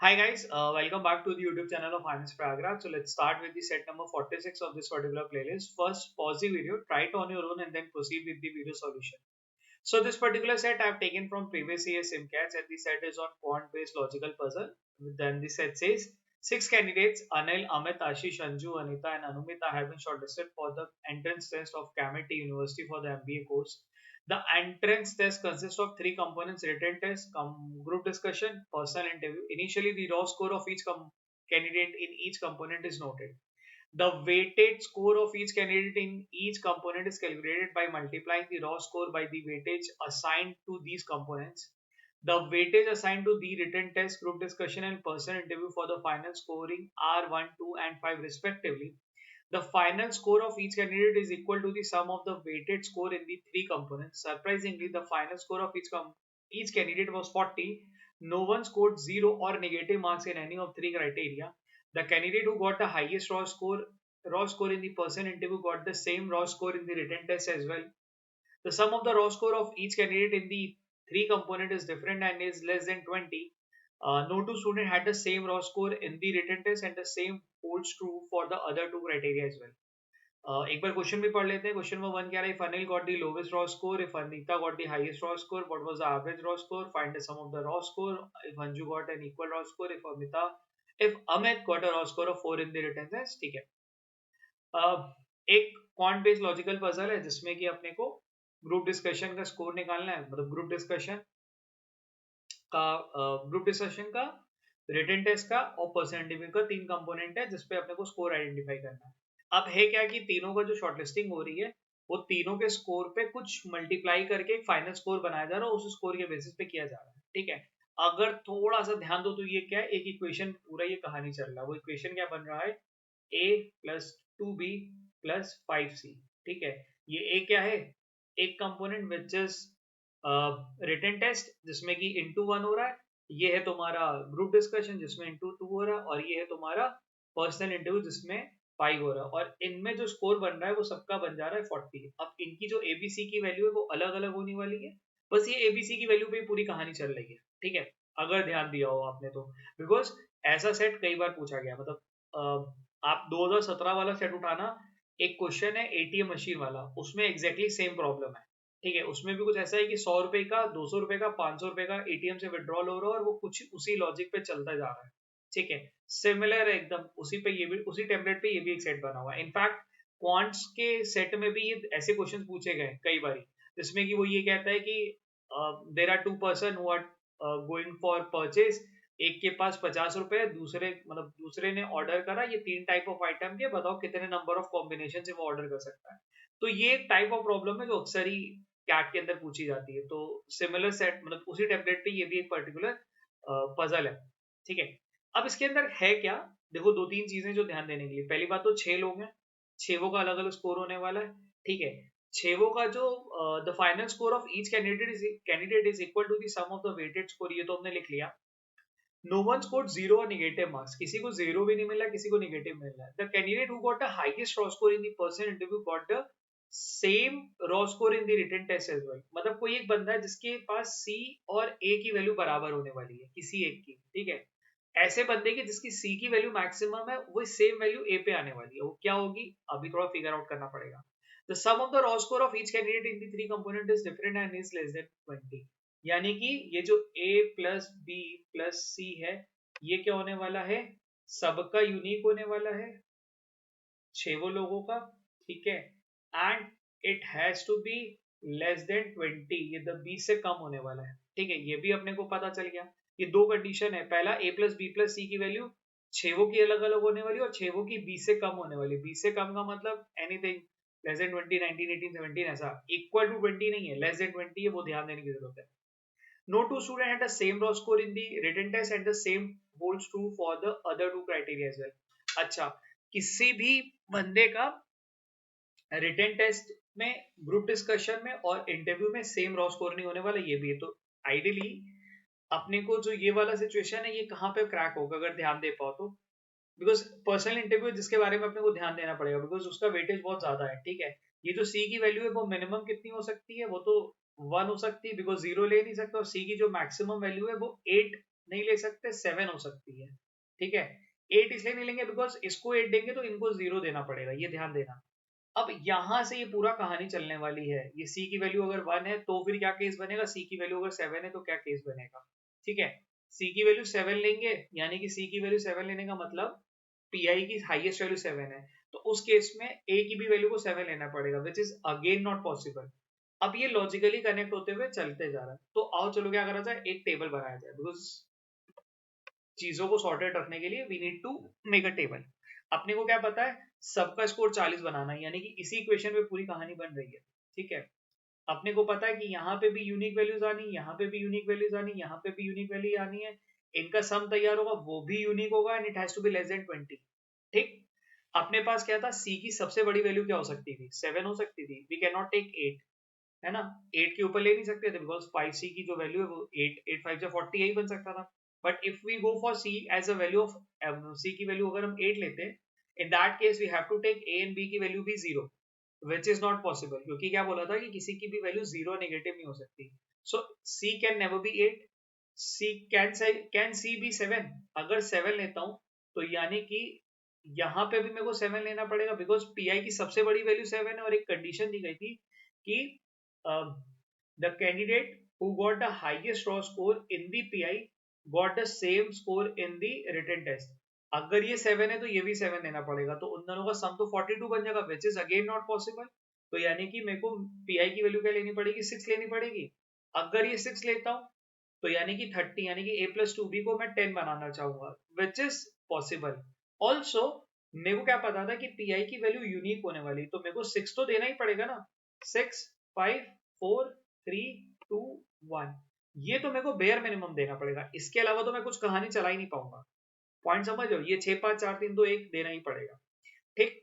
Hi guys, welcome back to the YouTube channel of Finance Paragraph. So let's start with the set number 46 of this particular playlist. First, pause the video, try it on your own and then proceed with the video solution. So this particular set I've taken from previous year's SimCats and the set is on quant-based logical puzzle. Then the set says, 6 candidates, Anil, Amit, Ashish, Anju, Anita and Anumita have been shortlisted for the entrance test of Camet University for the MBA course. The entrance test consists of three components: written test, group discussion, personal interview. Initially, the raw score of each candidate in each component is noted. The weighted score of each candidate in each component is calculated by multiplying the raw score by the weightage assigned to these components. The weightage assigned to the written test, group discussion, and personal interview for the final scoring are 1, 2, and 5 respectively. The final score of each candidate is equal to the sum of the weighted score in the three components. Surprisingly, the final score of each candidate was 40. No one scored 0 or negative marks in any of three criteria. The candidate who got the highest raw score in the person interview got the same raw score in the written test as well. The sum of the raw score of each candidate in the three component is different and is less than 20. No two student had the same raw score in the written test and the same holds true for the other two criteria as well. एक बार question भी पढ़ लेते हैं. Question number 1 क्या रहा है? If Anil got the lowest raw score, if Anita got the highest raw score, what was the average raw score? Find the sum of the raw score. If Anju got an equal raw score, if Amit got a raw score of 4 in the written test, ठीक है. एक quant based logical puzzle है जिसमें कि अपने को group discussion का score निकालना है. मतलब ग्रुप डिस्कशन का, रिटन टेस्ट का और पर्सन इंटरव्यू का तीन कंपोनेंट है जिसपे अपने को स्कोर आइडेंटिफाई करना है. अब है क्या कि तीनों का जो शॉर्टलिस्टिंग हो रही है वो तीनों के स्कोर पे कुछ मल्टीप्लाई करके एक फाइनल स्कोर बनाया जा रहा है, उस स्कोर के बेसिस पे किया जा रहा है. ठीक है. अगर थोड़ा सा ध्यान दो तो ये क्या है, एक इक्वेशन पूरा ये कहानी चल रहा है. वो इक्वेशन क्या बन रहा है? a plus 2b plus 5c. ठीक है. ये a क्या है? एक component which is written test जिसमें कि इंटू 1 हो रहा है. ये है तुम्हारा ग्रुप डिस्कशन जिसमें इंटू 2 हो रहा है और ये है तुम्हारा पर्सनल इंटरव्यू जिसमें 5 हो रहा है. और इनमें जो स्कोर बन रहा है वो सबका बन जा रहा है 40. अब इनकी जो एबीसी की वैल्यू है वो अलग अलग होने वाली है. बस ये एबीसी की वैल्यू पे पूरी कहानी चल रही है. ठीक है. अगर ध्यान दिया हो आपने तो, बिकॉज ऐसा सेट कई बार पूछा गया. मतलब आप 2017 वाला सेट उठाना, एक क्वेश्चन है एटीएम मशीन वाला, उसमें एग्जैक्टली सेम प्रॉब्लम है. ठीक है. उसमें भी कुछ ऐसा है कि 100 रुपए का, 200 रुपए का, 500 रुपए का एटीएम से विड्रॉल हो रहा है और वो कुछ उसी लॉजिक पे चलता जा रहा है. ठीक है. सिमिलर है एकदम उसी पे, ये भी उसी टेम्पलेट पे ये भी एक सेट बना हुआ है. इनफैक्ट क्वांट्स के सेट में भी ये ऐसे क्वेश्चन पूछे गए कई बार, जिसमें कि वो ये कहता है कि there are two person who are going for purchase. एक के पास 50 रुपए, दूसरे ने ऑर्डर करा ये तीन टाइप ऑफ आइटम के, बताओ कितने नंबर ऑफ कॉम्बिनेशन से वो ऑर्डर कर सकता है. तो ये टाइप ऑफ प्रॉब्लम है जो अक्सर ही कैट के अंदर पूछी जाती है. तो सिमिलर सेट, मतलब उसी टेम्पलेट पे ये भी एक पर्टिकुलर पजल है. ठीक है. अब इसके अंदर है क्या? देखो, दो तीन चीजें जो ध्यान देने के लिए. पहली बात तो 6 लोग हैं, 6 का अलग अलग स्कोर होने वाला है. ठीक है. 6 का जो the final score of each candidate is equal to the sum of the weighted score, ये तो हमने लिख लिया. नो वन स्कोर्ड 0 और नेगेटिव मार्क्स, किसी को 0 भी नहीं मिला, किसी को नेगेटिव मिला. The candidate who got the highest raw score in the person interview got the same raw score in the written test as well. मतलब कोई एक बंदा है जिसके पास सी और ए की वैल्यू बराबर होने वाली है, किसी एक की. ठीक है. ऐसे बंदे की जिसकी सी की वैल्यू मैक्सिमम है, वो सेम वैल्यू ए पे आने वाली है. वो क्या होगी अभी थोड़ा फिगर आउट करना पड़ेगा. The sum of the raw score of each candidate in the three component is different and is less than 20. यानी कि ये जो a plus B plus C है, ये क्या होने वाला है? सबका यूनिक होने वाला है, 6 लोगों का. ठीक है. And it has to be less than 20, ये 20 से कम होने वाला है. ठीक है. ये भी अपने को पता चल गया. ये दो कंडीशन है. पहला, a प्लस बी प्लस सी की वैल्यू 6 की अलग अलग होने वाली और 6 की 20 से कम होने वाली. 20 से कम का मतलब एनीथिंग लेस देन 20, 19, 18, 17, ऐसा. इक्वल टू 20 नहीं है, लेस देन 20 है, वो ध्यान देने की जरूरत है. No two student had the same raw score in the written test and the same holds true for the other two criteria as well. अच्छा, किसी भी बंदे का रिटन टेस्ट में, ग्रुप डिस्कशन में और इंटरव्यू में सेम रॉ स्कोर नहीं होने वाला, ये भी है. तो आइडियली अपने को जो ये वाला सिचुएशन है, ये कहाँ पे क्रैक होगा अगर ध्यान दे पाओ तो. बिकॉज पर्सनल इंटरव्यू जिसके बारे में अपने को ध्यान देना पड़ेगा, बिकॉज उसका वेटेज बहुत ज्यादा है. ठीक है. ये जो सी की वैल्यू है वो मिनिमम कितनी हो सकती है? वो तो 1 हो सकती है, बिकॉज 0 ले नहीं सकता. और सी की जो मैक्सिमम वैल्यू है वो 8 नहीं ले सकते, 7 हो सकती है, ठीक है। 8 इसलिए नहीं लेंगे बिकॉज इसको 8 देंगे तो इनको 0 देना पड़ेगा, ये ध्यान देना। अब यहां से ये पूरा कहानी चलने वाली है। ये सी की वैल्यू अगर 1 है तो फिर क्या केस बनेगा, सी की वैल्यू अगर 7 है तो क्या केस बनेगा, ठीक है। सी की वैल्यू 7 लेंगे, यानी कि सी की वैल्यू 7 लेने का मतलब पीआई की हाईएस्ट वैल्यू 7 है, तो उस केस में ए की भी वैल्यू को 7 लेना पड़ेगा, which is again not possible. अब ये लॉजिकली कनेक्ट होते हुए चलते जा रहा है, तो आओ चलो क्या करा जाए, एक टेबल बनाया जाए, बिकॉज चीजों को सॉर्टेड रखने के लिए we need to make a table. अपने को क्या पता है, सबका स्कोर 40 बनाना है, यानी कि इसी इक्वेशन में पूरी कहानी बन रही है, ठीक है। अपने को पता है कि यहाँ पे भी यूनिक वैल्यूज आनी, यहाँ पे भी यूनिक वैल्यूज आनी, यहाँ पे भी यूनिक वैल्यू आनी है, इनका सम तैयार होगा वो भी यूनिक होगा, and it has to be less than 20, ठीक। अपने पास क्या था, सी की सबसे बड़ी वैल्यू क्या हो सकती थी, 7 हो सकती थी, वी कैन नॉट टेक 8, है ना। 8 के ऊपर ले नहीं सकते थे बिकॉज 5c की जो वैल्यू है वो 8 5 जा 40 यही बन सकता था। But if we go for c as a value of c की वैल्यू अगर हम 8 लेते, in that case we have to take a and b की वैल्यू भी 0, विच इज नॉट पॉसिबल, क्योंकि क्या बोला था कि किसी की भी वैल्यू 0 नेगेटिव नहीं हो सकती। So c can never be 8, c can c be 7, अगर 7 लेता हूं तो यानी कि यहाँ पे भी मेरे को 7 लेना पड़ेगा, बिकॉज पीआई की सबसे बड़ी वैल्यू 7 है, और एक कंडीशन दी गई थी कि the candidate who got the highest raw score in the PI got the same score in the written test. अगर ये 7 है तो ये भी 7 देना पड़ेगा, तो उन दोनों का सम तो 42 बन जाएगा, which is again not possible। तो यानी कि मेरे को PI की वैल्यू क्या लेनी पड़ेगी, 6 लेनी पड़ेगी। अगर ये 6 लेता हूं तो यानी कि 30, यानी कि a plus 2b को मैं 10 बनाना चाहूंगा, which is possible। also मेरे को क्या पता था कि PI की वैल्यू यूनिक होने वाली, तो मेरे को 6 तो देना ही पड़ेगा ना। 6 5 4 3 2 1, ये तो मेरे को बेयर मिनिमम देना पड़ेगा, इसके अलावा तो मैं कुछ कहानी चला ही नहीं पाऊंगा। पॉइंट समझ लो, ये 6 5 4 3 2 1 देना ही पड़ेगा, ठीक।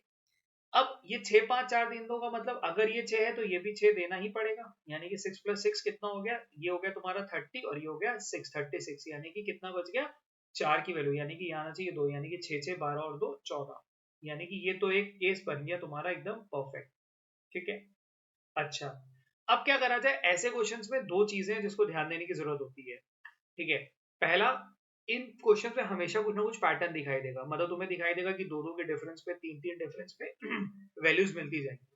अब ये 6 5 4 3 2 का मतलब अगर ये 6 है तो ये भी 6 देना ही पड़ेगा, यानी कि 6 + 6 कितना हो गया, ये हो गया तुम्हारा 30 और ये हो गया 6 36, यानी कि कितना बच गया, 4 की वैल्यू, यानी कि यहाँ आना चाहिए 2, यानी कि 6 6 12 और 2 14, यानी कि ये तो एक केस बन गया तुम्हारा एकदम परफेक्ट, ठीक है। अच्छा, अब क्या करा जाए, ऐसे क्वेश्चंस में दो चीजें हैं जिसको ध्यान देने की जरूरत होती है, ठीक है। पहला, इन क्वेश्चन में हमेशा कुछ ना कुछ पैटर्न दिखाई देगा, मतलब तुम्हें दिखाई देगा कि दो दो के डिफरेंस पे, तीन तीन डिफरेंस पे वैल्यूज मिलती जाएंगी।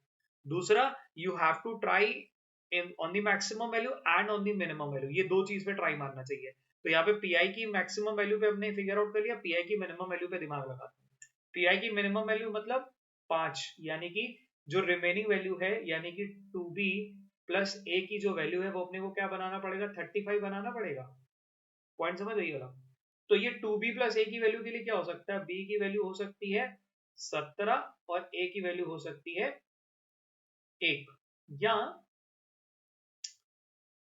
दूसरा, you have to try on the maximum value and on the minimum value, ये दो चीज पे ट्राई मारना चाहिए। तो यहाँ पे पीआई की मैक्सिमम वैल्यू पे हमने फिगर आउट कर लिया, पीआई की मिनिमम वैल्यू पे दिमाग लगाते हैं। पीआई की मिनिमम वैल्यू मतलब 5, यानी कि जो रिमेनिंग वैल्यू है, यानी कि 2b प्लस a की जो वैल्यू है वो अपने को क्या बनाना पड़ेगा, 35 बनाना पड़ेगा। पॉइंट समझ रही हो। तो ये 2b प्लस a की वैल्यू के लिए क्या हो सकता है, b की वैल्यू हो सकती है 17 और a की वैल्यू हो सकती है 1, या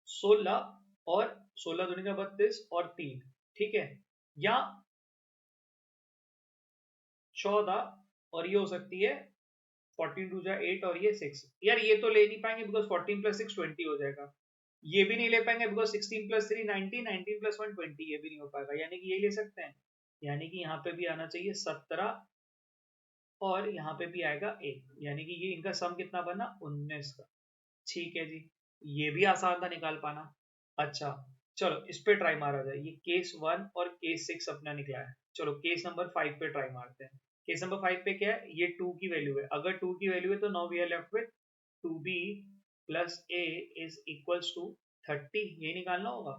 16 और 16 दूनी का 32 और 3, ठीक है, या 14 और ये हो सकती है 14 2 जा 8 और ये 6। यार ये तो ले नहीं पाएंगे बिकॉज 14 + 6 20 हो जाएगा। ये भी नहीं ले पाएंगे बिकॉज 16 + 3 19, 19 + 1 20, ये भी नहीं हो पाएगा, यानी कि ये ले सकते हैं, यानी कि यहाँ पे भी आना चाहिए 17 और यहाँ पे भी आएगा 1, यानी कि ये इनका सम कितना बना, 19 का, ठीक है जी। ये भी आसान था निकाल पाना। अच्छा, चलो इस पे ट्राई मारा जाए, ये केस 1 और केस 6 अपना निकला है। चलो केस नंबर 5 पे ट्राई मारते हैं। केस नंबर 5 पे क्या है, ये 2 की वैल्यू है, अगर 2 की वैल्यू है तो now we are left with 2b plus a is equals to 30, ये निकालना होगा,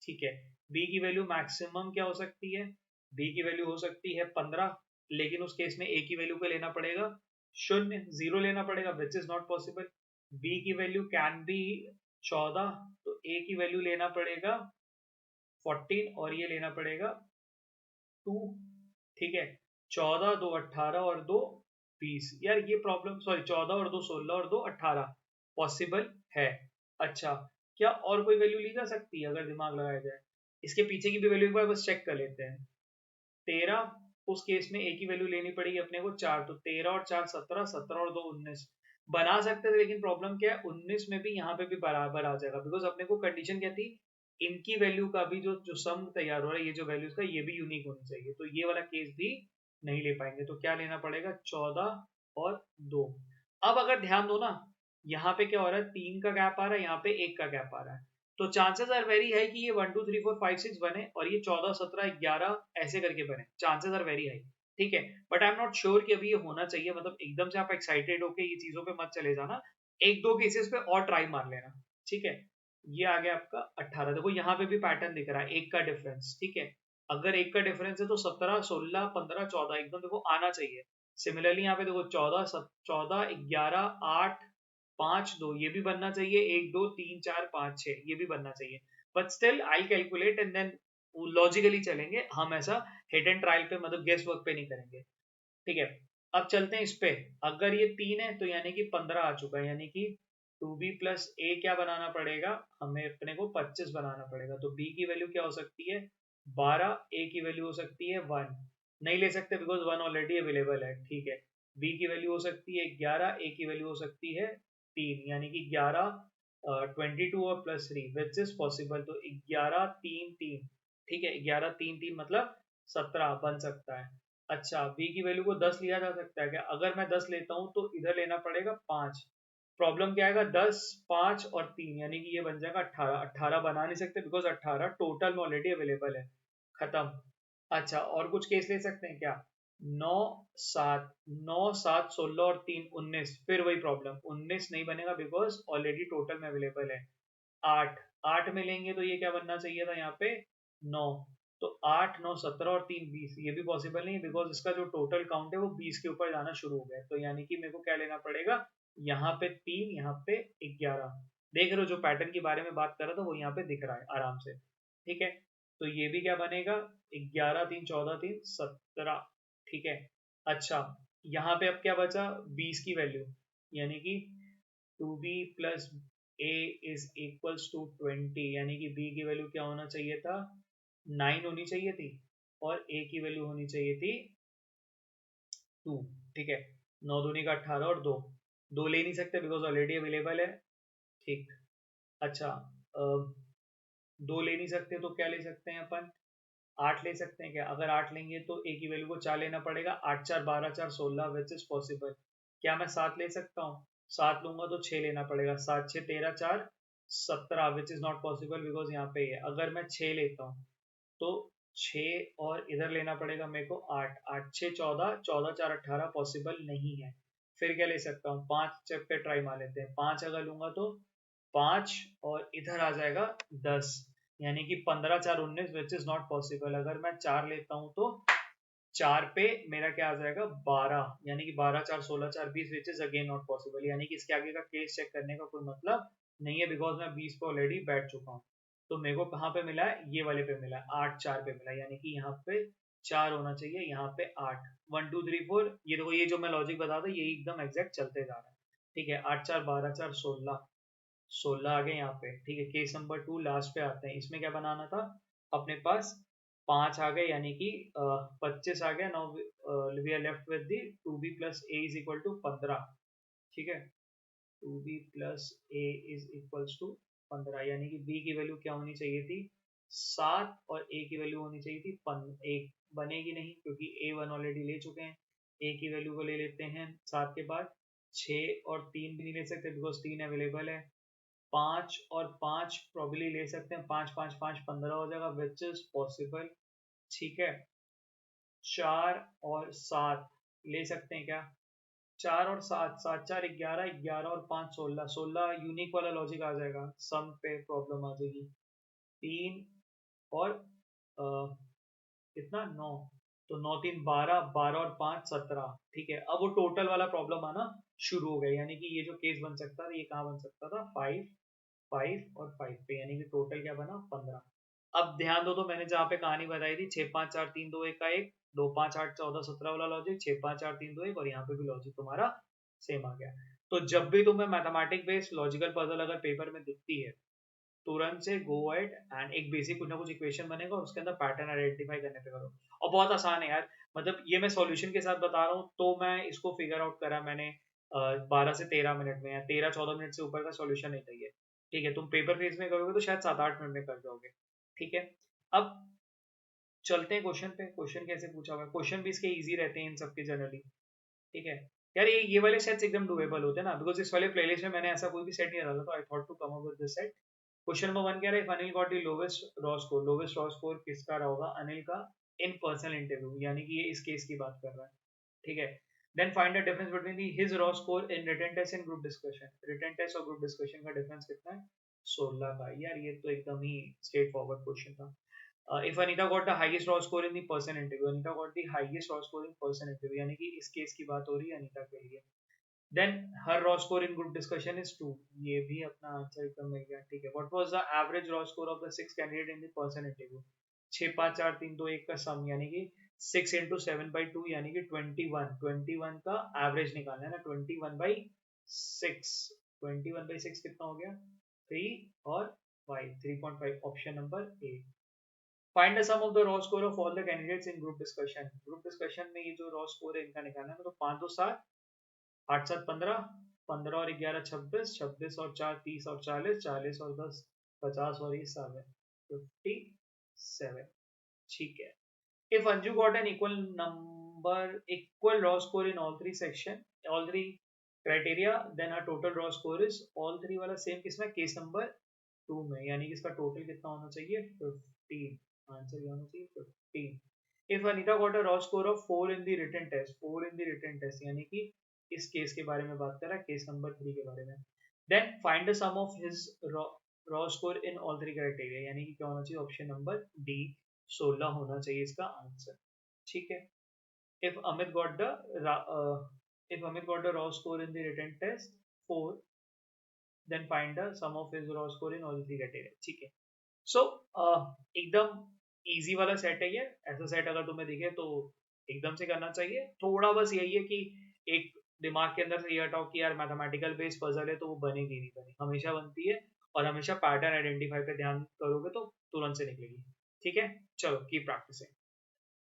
ठीक है। b की वैल्यू मैक्सिमम क्या हो सकती है, b की वैल्यू हो सकती है 15, लेकिन उस केस में a की वैल्यू पे लेना पड़ेगा 0 0 लेना पड़ेगा, which is not possible. b की वैल्यू कैन बी 14, तो a की वैल्यू लेना पड़ेगा 14 और ये लेना पड़ेगा 2, ठीक है। 14 2 18 और 2 20, यार ये प्रॉब्लम, सॉरी 14 और 2 16 और 2 18 पॉसिबल है। अच्छा, क्या और कोई वैल्यू ली जा सकती है अगर दिमाग लगाया जाए, इसके पीछे की भी वैल्यू एक बार बस चेक कर लेते हैं। 13, उस केस में a की वैल्यू लेनी पड़ेगी अपने को 4, तो 13 और 4 17, 17 और 2 19 बना सकते थे, लेकिन प्रॉब्लम क्या है 19 में भी यहाँ पे भी बराबर आ जाएगा, बिकॉज अपने को कंडीशन क्या थी, इनकी वैल्यू का भी जो जो सम तैयार हो रहा है, ये जो वैल्यूज का ये भी यूनिक होनी चाहिए, तो ये वाला केस भी नहीं ले पाएंगे, तो क्या लेना पड़ेगा 14 और 2। अब अगर ध्यान दो ना, यहाँ पे क्या हो रहा है, 3 का गैप आ रहा है, यहाँ पे 1 का गैप आ रहा है, तो चांसेस आर वेरी हाई कि ये 1 2 3 4 5 6 बने और ये 14 17 11 ऐसे करके बने, चांसेस आर वेरी हाई, ठीक है। But I am not sure कि अभी ये होना चाहिए, मतलब एकदम से आप एक्साइटेड होके ये चीजों पे मत चले जाना, एक दो केसेस पे और ट्राई मार लेना, ठीक है। ये आ गया आपका 18, देखो यहाँ पे भी पैटर्न दिख रहा है, एक का डिफरेंस, ठीक है। अगर एक का डिफरेंस है तो 17 16 15 14 एकदम देखो आना चाहिए। सिमिलरली यहाँ पे देखो 14 14 11 8 5 2 ये भी बनना चाहिए, 1 2 3 4 5 6 ये भी बनना चाहिए। But still I calculate and then logically चलेंगे हम, ऐसा हिट एंड ट्रायल पे मतलब गेस वर्क पे नहीं करेंगे, ठीक है। अब चलते हैं इस पे, अगर ये 3 है तो यानी कि 15 आ चुका है, यानी कि 2b प्लस ए क्या बनाना पड़ेगा, हमें अपने को 25 बनाना पड़ेगा। तो b की वैल्यू क्या हो सकती है 12, ए की वैल्यू हो सकती है 1, नहीं ले सकते बिकॉज 1 ऑलरेडी अवेलेबल है, ठीक है। b की वैल्यू हो सकती है 11, ए की वैल्यू हो सकती है 3, यानी कि 11 22 और प्लस 3 विच इज पॉसिबल। तो 11 3 3, ठीक है, 11 3 3 मतलब 17 बन सकता है। अच्छा, b की वैल्यू को 10 लिया जा सकता है क्या, अगर मैं 10 लेता हूँ तो इधर लेना पड़ेगा 5, प्रॉब्लम क्या आएगा 10 5 और 3 यानी कि ये बन जाएगा 18, 18 बना नहीं सकते बिकॉज 18 टोटल में ऑलरेडी अवेलेबल है, खत्म। अच्छा, और कुछ केस ले सकते हैं क्या, 9 7 9 7 16 और 3 19, फिर वही प्रॉब्लम 19 नहीं बनेगा बिकॉज ऑलरेडी टोटल में अवेलेबल है। 8 8 में लेंगे तो ये क्या बनना चाहिए था यहाँ पे 9, तो 8 9 17 और 3 20, ये भी पॉसिबल नहीं बिकॉज इसका जो टोटल काउंट है वो 20 के ऊपर जाना शुरू हो गया है। तो यानी कि मेरे को क्या लेना पड़ेगा, यहाँ पे 3 यहाँ पे 11, देख रहे हो जो पैटर्न के बारे में बात कर रहा था वो यहाँ पे दिख रहा है आराम से, ठीक है। तो ये भी क्या बनेगा 11 3 14 3 17, ठीक है। अच्छा, यहाँ पे अब क्या बचा 20 की वैल्यू, यानी कि 2b plus a is equals to 20, यानी कि b की वैल्यू क्या होना चाहिए था 9 होनी चाहिए थी और a की वैल्यू होनी चाहिए थी 2, ठीक है। 9 दूनी का 18 और 2, 2 ले नहीं सकते बिकॉज ऑलरेडी अवेलेबल है, ठीक। अच्छा, 2 ले नहीं सकते तो क्या ले सकते हैं अपन, 8 ले सकते हैं क्या, अगर 8 लेंगे तो a की वैल्यू को 4 लेना पड़ेगा, 8 4 12 4 16 विच इज पॉसिबल। क्या मैं 7 ले सकता हूँ, 7 लूंगा तो 6 लेना पड़ेगा, 7 6 13 4 17 which is not possible because यहाँ पे है। अगर मैं 6 लेता हूँ तो 6 और इधर लेना पड़ेगा मेरे को 8, 8 6 14, 14 4 18 पॉसिबल नहीं है। फिर क्या ले सकता हूँ 5 पे ट्राई मार लेते हैं, 5 अगर लूंगा तो 5 और इधर आ जाएगा 10, यानी कि 15 4 19 विच इज नॉट पॉसिबल। अगर मैं 4 लेता हूँ तो 4 पे मेरा क्या आ जाएगा 12, यानी कि 12 4 16 4 20 which is again not possible, यानी कि इसके आगे का केस चेक करने का कोई मतलब नहीं है बिकॉज मैं 20 पे ऑलरेडी बैठ चुका हूँ। तो मेरे को कहाँ पे मिला है, ये वाले पे मिला है 8 4 पे मिला है, यानी कि यहाँ पे 4 होना चाहिए, यहाँ पे 8 1 2 3 4, ये देखो ये जो मैं लॉजिक बता था यही एकदम एग्जैक्ट चलते जा रहा है, ठीक है। 8 4 12 4 16, 16 आ गए यहाँ पे, ठीक है। केस नंबर 2 लास्ट पे आते हैं, इसमें क्या बनाना था अपने पास 5 आ गए, यानी कि 25 आ गया। Now we are left with the 2b plus a is equal to 15, ठीक है। 2b plus a is equals to 15, यानी कि b की वैल्यू क्या होनी चाहिए थी 7 और a की वैल्यू होनी चाहिए थी 1, बनेगी नहीं क्योंकि a1 ऑलरेडी ले चुके हैं। a की वैल्यू को ले लेते हैं 7 के बाद, 6 और 3 भी नहीं ले सकते बिकॉज 3 अवेलेबल है, 5 और 5 प्रॉब्ली ले सकते हैं, 5 5 5 15 हो जाएगा विच इज पॉसिबल, ठीक है। 4 और 7 ले सकते हैं क्या, 4 और 7 7 4 11, 11 और 5 16, 16 यूनिक वाला लॉजिक आ जाएगा, सम पे प्रॉब्लम आ जाएगी। 3 और कितना 9, तो 9 3 12, 12 और 5 17, ठीक है। अब वो टोटल वाला प्रॉब्लम आना शुरू हो गया, यानी कि ये जो केस बन सकता था ये कहाँ बन सकता था 5 5 और 5 पे, यानी कि टोटल क्या बना 15। अब ध्यान दो, तो मैंने जहाँ पे कहानी बताई थी 6 5 4 3 2 1 का एक 2 5 8 14 17 वाला लॉजिक, 6 5 4 3 2 1, और यहाँ पे भी लॉजिक तुम्हारा सेम आ गया। तो जब भी तुम्हें मैथमेटिक बेस्ड लॉजिकल पजल अगर पेपर में दिखती है, तुरंत से गो अहेड एंड एक बेसिक कुछ ना कुछ इक्वेशन बनेगा और उसके अंदर पैटर्न आइडेंटिफाई करने पे करो। और बहुत आसान है यार, मतलब ये मैं सॉल्यूशन के साथ बता रहा हूँ, तो मैं इसको फिगर आउट करा मैंने 12 से 13 मिनट में, या 13 14 मिनट से ऊपर का सॉल्यूशन नहीं चाहिए, ठीक है। तुम पेपर फेज में करोगे तो शायद 7 8 मिनट में कर जाओगे, ठीक है। अब चलते हैं क्वेश्चन पे, क्वेश्चन कैसे पूछा हुआ है, क्वेश्चन भी इसके इजी रहते हैं इन सबके जनरली, ठीक है। यार ये वाले सेट्स एकदम डुएबल होते हैं ना, बिकॉज इस वाले प्लेलिस्ट में मैंने ऐसा कोई भी सेट नहीं डाला, तो I thought to come up with this set. Question number 1 कह रहा है, if Anil got the lowest raw score किसका रहा होगा? अनिल का इन पर्सनल इंटरव्यू, यानी कि ये इस केस की बात कर रहा है, ठीक है। Then find the difference between his raw score in written test and group discussion. Written test और ग्रुप डिस्कशन का डिफरेंस कितना है? 16 का। यार ये तो एकदम ही स्ट्रेट फॉरवर्ड क्वेश्चन था। If Anita got the highest raw score in the person interview, Anita got the highest raw score in person interview, यानी कि इस केस की बात हो रही है अनीता के लिए। Then her raw score in group discussion is 2, ये भी अपना आंसर एकदम मिल गया, ठीक है। What was the average raw score of the 6 candidate in the person interview? 6 5 4 3 2 1 का सम, यानी कि 6 into 7/2, यानी कि 21 का एवरेज निकालना है ना। 21/6, 21/6 कितना हो गया? 3 और 5, 3.5, option number A. Find the sum of the raw score of all the candidates in group discussion. Group discussion में ये जो रॉ स्कोर है इनका निकालना है, तो 5 2 7, 8 7 15, 15 और 11 26, 26 और 4 30 और 40, 40 और 10 50 और ये 7 57, ठीक है। If Anju got an equal raw score in all three criteria, then our total raw score is all three वाला सेम किसमें? केस नंबर 2 में, यानी कि इसका टोटल कितना होना चाहिए? 15। आंसर ये होना चाहिए 15। If Anita got a raw score of 4 in the written test, 4 in the written test, यानी कि इस केस के बारे में बात कर रहा है, केस नंबर 3 के बारे में। Then find the sum of his raw score in all three criteria, यानी कि क्या होना चाहिए? ऑप्शन नंबर डी, 16 होना चाहिए इसका आंसर, ठीक है। If Amit got the raw score in the written test 4, then find the sum of his raw score in all three criteria, ठीक है। सो एकदम इजी वाला सेट है ये। ऐसा सेट अगर तुम्हें दिखे तो एकदम से करना चाहिए। थोड़ा बस यही है कि एक दिमाग के अंदर से ये हटाओ कि यार मैथमेटिकल बेस्ड पजल है तो वो बनेगी नहीं, बने हमेशा बनती है, और हमेशा पैटर्न आइडेंटिफाई पे ध्यान करोगे तो तुरंत से निकलेगी, ठीक है। चलो कीप प्रैक्टिसिंग।